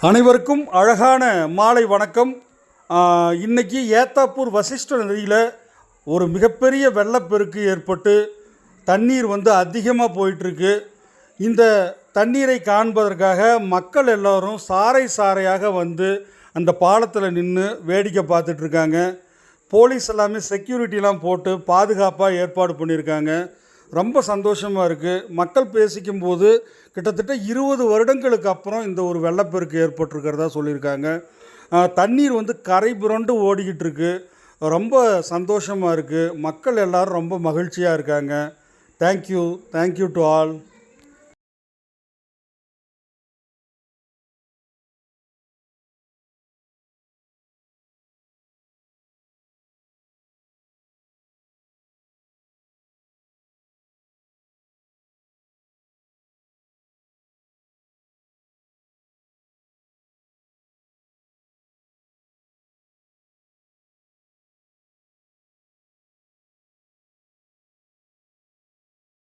அனைவருக்கும் அழகான மாலை வணக்கம். இன்றைக்கி ஏத்தாப்பூர் வசிஷ்ட நதியில் ஒரு மிகப்பெரிய வெள்ளப்பெருக்கு ஏற்பட்டு தண்ணீர் அதிகமாக போயிட்டுருக்கு. இந்த தண்ணீரை காண்பதற்காக மக்கள் எல்லோரும் சாறை சாறையாக அந்த பாலத்தில் நின்று வேடிக்கை பார்த்துட்ருக்காங்க. போலீஸ் எல்லாமே செக்யூரிட்டிலாம் போட்டு பாதுகாப்பாக ஏற்பாடு பண்ணியிருக்காங்க. ரொம்ப சந்தோஷமாக இருக்குது. மக்கள் பேசிக்கும்போது கிட்டத்தட்ட 20 வருடங்களுக்கு அப்புறம் இந்த ஒரு வெள்ளப்பெருக்கு ஏற்பட்டிருக்கிறதா சொல்லியிருக்காங்க. தண்ணீர் கரை புரண்டு ஓடிக்கிட்டு இருக்கு. ரொம்ப சந்தோஷமாக இருக்குது. மக்கள் எல்லோரும் ரொம்ப மகிழ்ச்சியாக இருக்காங்க. Thank you to all.